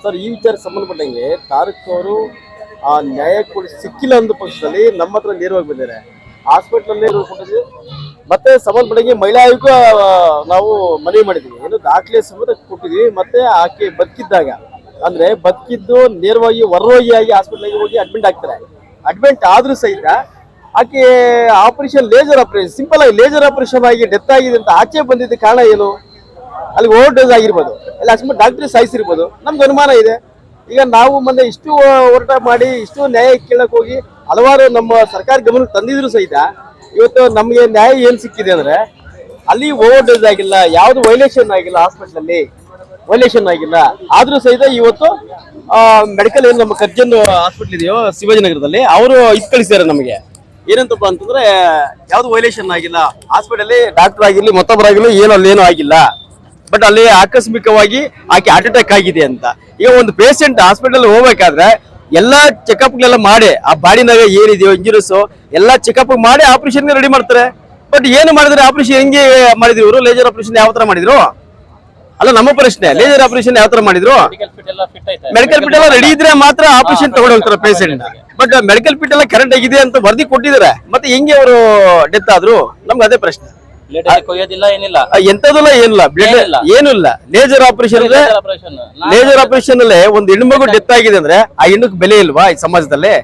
Sir ಈ ವಿಚಾರಕ್ಕೆ ಸಂಬಂಧಪಟ್ಟಂಗೆ ತಾರಕ್ ಅವರು ನ್ಯಾಯ ಕೊಡಿ ಸಿಕ್ಕಿಲ್ಲ ಅಂದ ಪಕ್ಷದಲ್ಲಿ ನಮ್ಮ ಹತ್ರ ನೇರವಾಗಿ ಬಂದಿದ್ದಾರೆ. ಹಾಸ್ಪಿಟಲ್ ಕೊಟ್ಟಿದ್ವಿ, ಮತ್ತೆ ಸಂಬಂಧಪಟ್ಟಂಗೆ ಮಹಿಳಾ ಆಯೋಗ ನಾವು ಮನವಿ ಮಾಡಿದ್ವಿ, ಏನು ದಾಖಲೆ ಸಮೇತ ಕೊಟ್ಟಿದ್ವಿ. ಮತ್ತೆ ಆಕೆ ಬದುಕಿದ್ದಾಗ ಅಂದ್ರೆ ಬದುಕಿದ್ದು ನೇರವಾಗಿ ಹೊರರೋಗಿಯಾಗಿ ಹಾಸ್ಪಿಟಲ್ಗೆ ಹೋಗಿ ಅಡ್ಮಿಟ್ ಆಗ್ತಾರೆ. ಅಡ್ಮಿಟ್ ಆದ್ರೂ ಸಹಿತ ಆಕೆ ಲೇಸರ್ ಆಪರೇಷನ್ ಸಿಂಪಲ್ ಆಗಿ ಲೇಸರ್ ಆಪರೇಷನ್ ಆಗಿ ಡೆತ್ ಆಗಿದೆ ಅಂತ ಆಚೆ ಬಂದಿದ್ದ ಕಾರಣ ಏನು? ಅಲ್ಲಿ ಓವರ್ ಡೋಸ್ ಆಗಿರ್ಬೋದು, ಅಲ್ಲಿ ಅಕಸ್ಮಾತ್ ಡಾಕ್ಟರ್ ಸಾಯಿಸಿರ್ಬೋದು, ನಮ್ಗೆ ಅನುಮಾನ ಇದೆ. ಈಗ ನಾವು ಮೊನ್ನೆ ಇಷ್ಟು ಹೋರಾಟ ಮಾಡಿ ಇಷ್ಟು ನ್ಯಾಯ ಕೇಳಕ್ ಹೋಗಿ ಹಲವಾರು ನಮ್ಮ ಸರ್ಕಾರ ಗಮನಕ್ಕೆ ತಂದಿದ್ರು ಸಹಿತ ಇವತ್ತು ನಮಗೆ ನ್ಯಾಯ ಏನ್ ಸಿಕ್ಕಿದೆ ಅಂದ್ರೆ ಅಲ್ಲಿ ಓವರ್ ಡೋಸ್ ಆಗಿಲ್ಲ, ಯಾವ್ದು ವೈಲೇಷನ್ ಆಗಿಲ್ಲ, ಹಾಸ್ಪಿಟಲ್ ಅಲ್ಲಿ ವೈಲೇಷನ್ ಆಗಿಲ್ಲ. ಆದ್ರೂ ಸಹಿತ ಇವತ್ತು ಮೆಡಿಕಲ್ ಏನು ನಮ್ಮ ಕರ್ಜನ್ ಹಾಸ್ಪಿಟಲ್ ಇದೆಯೋ ಶಿವಾಜಿನಗರದಲ್ಲಿ ಅವರು ಕಳಿಸಿದ್ದಾರೆ ನಮಗೆ. ಏನಂತಪ್ಪ ಅಂತಂದ್ರೆ ಯಾವ್ದು ವೈಲೇಷನ್ ಆಗಿಲ್ಲ, ಹಾಸ್ಪಿಟಲ್ ಅಲ್ಲಿ ಡಾಕ್ಟರ್ ಆಗಿರ್ಲಿ ಮತ್ತೊಬ್ಬರಾಗಿರ್ಲಿ ಏನು ಆಗಿಲ್ಲ. ಬಟ್ ಅಲ್ಲಿ ಆಕಸ್ಮಿಕವಾಗಿ ಆಕೆ ಹಾರ್ಟ್ ಅಟ್ಯಾಕ್ ಆಗಿದೆ ಅಂತ. ಈಗ ಒಂದು ಪೇಷಂಟ್ ಹಾಸ್ಪಿಟಲ್ ಹೋಗ್ಬೇಕಾದ್ರೆ ಎಲ್ಲಾ ಚೆಕಪ್ ಗಳೆಲ್ಲ ಮಾಡಿ ಆ ಬಾಡಿನಾಗ ಏನಿದೆಯೋ ಇಂಜುರೀಸ್ ಎಲ್ಲಾ ಚೆಕಪ್ ಮಾಡಿ ಆಪರೇಷನ್ ರೆಡಿ ಮಾಡ್ತಾರೆ. ಬಟ್ ಏನು ಮಾಡಿದ್ರೆ ಆಪರೇಷನ್ ಹೆಂಗೆ ಮಾಡಿದ್ರು ಇವರು? ಲೇಸರ್ ಆಪರೇಷನ್ ಯಾವ ತರ ಮಾಡಿದ್ರು? ಅಲ್ಲ ನಮ್ಮ ಪ್ರಶ್ನೆ, ಲೇಸರ್ ಆಪರೇಷನ್ ಯಾವ ತರ ಮಾಡಿದ್ರು? ಮೆಡಿಕಲ್ ಪಿಟ್ ಎಲ್ಲ ರೆಡಿ ಇದ್ರೆ ಮಾತ್ರ ಆಪರೇಷನ್ ತಗೊಂಡು ಹೋಗ್ತಾರೆ ಪೇಷಂಟ್. ಬಟ್ ಮೆಡಿಕಲ್ ಪಿಟ್ ಎಲ್ಲ ಕರೆಕ್ಟ್ ಆಗಿದೆ ಅಂತ ವರದಿ ಕೊಟ್ಟಿದ್ದಾರೆ, ಮತ್ತೆ ಹೆಂಗೆ ಅವರು ಡೆತ್ ಆದ್ರು? ನಮ್ಗೆ ಅದೇ ಪ್ರಶ್ನೆ. ಎಂತದಲ್ಲ ಏನಿಲ್ಲ, ಬ್ಲಡ್ ಏನಿಲ್ಲ. ಲೇಸರ್ ಆಪರೇಷನ್ ಅಲ್ಲೇ ಒಂದು ಹೆಣ್ಮಗು ಡೆತ್ ಆಗಿದೆ ಅಂದ್ರೆ ಆ ಹೆಣ್ಣಕ್ ಬೆಲೆ ಇಲ್ವಾ ಈ ಸಮಾಜದಲ್ಲಿ?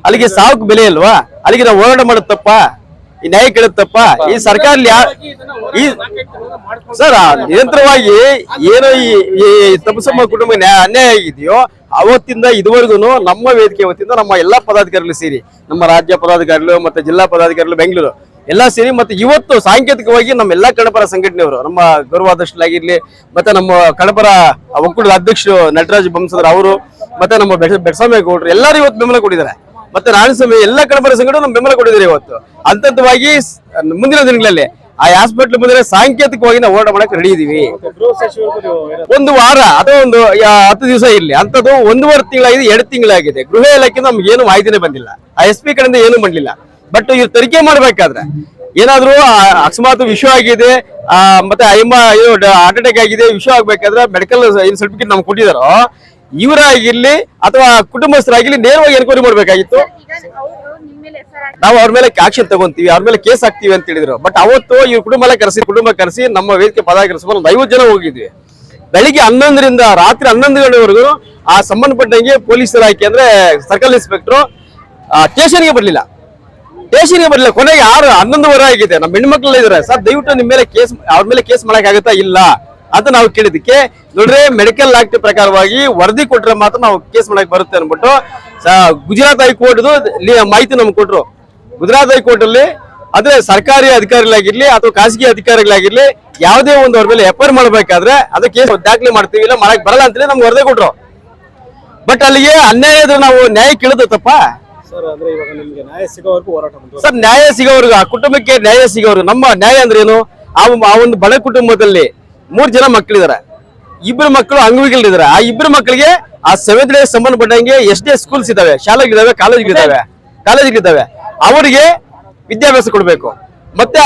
ಅಲ್ಲಿಗೆ ಸಾವಕ್ ಬೆಲೆ ಇಲ್ವಾ? ಅಲ್ಲಿಗೆ ನಾವು ಹೋರಾಟ ಮಾಡುತ್ತಪ್ಪ, ಈ ನ್ಯಾಯ ಕೇಳುತ್ತಪ್ಪ. ಈ ಸರ್ಕಾರ ಈ ಸರ್ ನಿರಂತರವಾಗಿ ಏನೋ ಈ ತಪಸಮ್ಮ ಕುಟುಂಬ ಅನ್ಯಾಯ ಆಗಿದೆಯೋ ಅವತ್ತಿಂದ ಇದುವರೆಗೂ ನಮ್ಮ ವೇದಿಕೆ ವತಿಯಿಂದ ನಮ್ಮ ಎಲ್ಲಾ ಪದಾಧಿಕಾರಿಗಳು ಸೇರಿ, ನಮ್ಮ ರಾಜ್ಯ ಪದಾಧಿಕಾರಿಗಳು ಮತ್ತೆ ಜಿಲ್ಲಾ ಪದಾಧಿಕಾರಿಗಳು ಬೆಂಗಳೂರು ಎಲ್ಲಾ ಸೇರಿ, ಮತ್ತೆ ಇವತ್ತು ಸಾಂಕೇತಿಕವಾಗಿ ನಮ್ಮ ಎಲ್ಲಾ ಕನ್ನಡಪರ ಸಂಘಟನೆಯವರು, ನಮ್ಮ ಗೌರವಾಧ್ಯಕ್ಷರಾಗಿರ್ಲಿ, ಮತ್ತೆ ನಮ್ಮ ಕನ್ನಡಪರ ಒಕ್ಕೂಟದ ಅಧ್ಯಕ್ಷರು ನಟರಾಜ್ ಬಂಸದ್ರ ಅವರು, ಮತ್ತೆ ನಮ್ಮ ಬೆಡ್ಸ್ವಾಮಿ ಗೌಡ್ರು ಎಲ್ಲರೂ ಇವತ್ತು ಬೆಂಬಲ ಕೊಟ್ಟಿದ್ದಾರೆ. ಮತ್ತೆ ನಾರಾಯಣಸ್ವಾಮಿ ಎಲ್ಲಾ ಕನ್ನಡಪರ ಸಂಘಟನೆ ನಮ್ಮ ಬೆಂಬಲ ಕೊಟ್ಟಿದ್ದಾರೆ. ಇವತ್ತು ಹಂತವಾಗಿ ಮುಂದಿನ ದಿನಗಳಲ್ಲಿ ಆ ಹಾಸ್ಪಿಟಲ್ ಮುಂದೆ ಸಾಂಕೇತಿಕವಾಗಿ ನಾವು ಹೋರಾಟ ಮಾಡಕ್ಕೆ ರೆಡಿ ಇದೀವಿ. ಒಂದು ವಾರ ಅಥವಾ ಒಂದು 10 ದಿವಸ ಇರ್ಲಿ, ಅಂತದ್ದು 1.5 ತಿಂಗಳಾಗಿದೆ, 2 ತಿಂಗಳಾಗಿದೆ. ಗೃಹ ಇಲಾಖೆ ನಮ್ಗೆ ಏನು ಮಾಹಿತಿನೇ ಬಂದಿಲ್ಲ, ಆ SP ಕಡೆಯಿಂದ ಏನು ಮಾಡಲಿಲ್ಲ. ಬಟ್ ಇವ್ರು ತನಿಖೆ ಮಾಡ್ಬೇಕಾದ್ರೆ ಏನಾದ್ರು ಅಕಸ್ಮಾತ್ ವಿಷಯ ಆಗಿದೆ, ಮತ್ತೆ ಹಾರ್ಟ್ ಅಟ್ಯಾಕ್ ಆಗಿದೆ, ವಿಷಯ ಆಗ್ಬೇಕಾದ್ರೆ ಮೆಡಿಕಲ್ ಸರ್ಟಿಫಿಕೇಟ್ ನಮ್ಗೆ ಕೊಟ್ಟಿದಾರೋ ಇವರಾಗಿರ್ಲಿ ಅಥವಾ ಕುಟುಂಬಸ್ಥರಾಗಿರ್ಲಿ ನೇರವಾಗಿ ಎನ್ಕ್ವೈರಿ ಮಾಡ್ಬೇಕಾಗಿತ್ತು. ನಾವು ಅವ್ರ ಮೇಲೆ ಆಕ್ಷನ್ ತಗೊಂತೀವಿ, ಅವ್ರ ಮೇಲೆ ಕೇಸ್ ಹಾಕ್ತಿವಿ ಅಂತ ಹೇಳಿದ್ರು. ಬಟ್ ಅವತ್ತು ಇವ್ರ ಕುಟುಂಬ ಕರೆಸಿ ನಮ್ಮ ವೇದಿಕೆ ಪದಾಧಿಕಾರಿ 50 ಜನ ಹೋಗಿದ್ವಿ. ಬೆಳಿಗ್ಗೆ 11ರಿಂದ ರಾತ್ರಿ 11 ಗಂಟೆವರೆಗೂ ಆ ಸಂಬಂಧಪಟ್ಟಂಗೆ ಪೊಲೀಸ್ ಇಲಾಖೆ ಅಂದ್ರೆ ಸರ್ಕಲ್ ಇನ್ಸ್ಪೆಕ್ಟರ್ ಸ್ಟೇಷನ್ಗೆ ಬರ್ಲಿಲ್ಲ. ಕೊನೆಗೆ 11:30 ಆಗಿದೆ. ನಮ್ಮ ಹೆಣ್ಮಕ್ಳೆಲ್ಲ ಇದಾರೆ, ಸರ್ ದಯವಿಟ್ಟು ನಿಮ್ಮ ಮೇಲೆ ಅವ್ರ ಮೇಲೆ ಕೇಸ್ ಮಾಡಕ್ ಆಗತ್ತಾ ಇಲ್ಲ ಅಂತ ನಾವು ಕೇಳಿದಕ್ಕೆ, ನೋಡ್ರಿ ಮೆಡಿಕಲ್ ಆಕ್ಟ್ ಪ್ರಕಾರವಾಗಿ ವರದಿ ಕೊಟ್ರೆ ಮಾತ್ರ ನಾವು ಕೇಸ್ ಮಾಡಕ್ ಬರುತ್ತೆ ಅನ್ಬಿಟ್ಟು ಗುಜರಾತ್ ಹೈಕೋರ್ಟ್ ಮಾಹಿತಿ ನಮ್ಗೆ ಕೊಟ್ರು. ಗುಜರಾತ್ ಹೈಕೋರ್ಟ್ ಅಲ್ಲಿ ಅಂದ್ರೆ ಸರ್ಕಾರಿ ಅಧಿಕಾರಿಗಳಾಗಿರ್ಲಿ ಅಥವಾ ಖಾಸಗಿ ಅಧಿಕಾರಿಗಳಾಗಿರ್ಲಿ ಯಾವುದೇ ಒಂದು ಅವ್ರ ಮೇಲೆ ಎಫ್ಐಆರ್ ಮಾಡ್ಬೇಕಾದ್ರೆ ಅದಕ್ಕೆ ಕೇಸ್ ದಾಖಲೆ ಮಾಡ್ತೀವಿ, ಇಲ್ಲ ಮಾಡಕ್ ಬರಲ್ಲ ಅಂತೇಳಿ ನಮ್ಗೆ ವರದಿ ಕೊಟ್ರು. ಬಟ್ ಅಲ್ಲಿಗೆ ಅನ್ಯಾಯ ನಾವು ನ್ಯಾಯ ಕೇಳಿದತ್ತಪ್ಪ ಸರ್. ನ್ಯಾಯ ಸಿಗೋವರೆಗೂ ಆ ಕುಟುಂಬಕ್ಕೆ ನ್ಯಾಯ ಸಿಗೋವರೆಗೂ ನಮ್ಮ ನ್ಯಾಯ ಅಂದ್ರೆ ಏನು? ಆ ಒಂದು ಬಡ ಕುಟುಂಬದಲ್ಲಿ 3 ಜನ ಮಕ್ಕಳಿದ್ದಾರೆ, 2 ಮಕ್ಕಳು ಅಂಗವಿಕಲರಿದ್ದಾರೆ. ಆ 2 ಮಕ್ಕಳಿಗೆ ಆ 7th ಡೇ ಸಂಬಂಧಪಟ್ಟಂಗೆ ಎಷ್ಟೇ ಸ್ಕೂಲ್ಸ್ ಇದಾವೆ, ಶಾಲೆಗಳಿದಾವೆ, ಕಾಲೇಜ್ಗಳಿದಾವೆ, ಅವರಿಗೆ ವಿದ್ಯಾಭ್ಯಾಸ ಕೊಡ್ಬೇಕು. ಮತ್ತೆ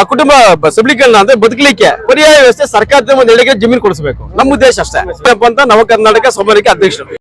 ಆ ಕುಟುಂಬ ಸಬಲೀಕರಣ ಅಂದ್ರೆ ಬದುಕಲಿಕ್ಕೆ ಪರ್ಯಾಯ ವ್ಯವಸ್ಥೆ ಸರ್ಕಾರದ ಒಂದು ಎಡೆಗೆ ಜಮೀನು ಕೊಡಿಸಬೇಕು. ನಮ್ಮ ಉದ್ದೇಶ ಅಷ್ಟೇ ಅಂತ ನವ ಕರ್ನಾಟಕ ಸಮರಕ್ಕೆ ಅಧ್ಯಕ್ಷರು.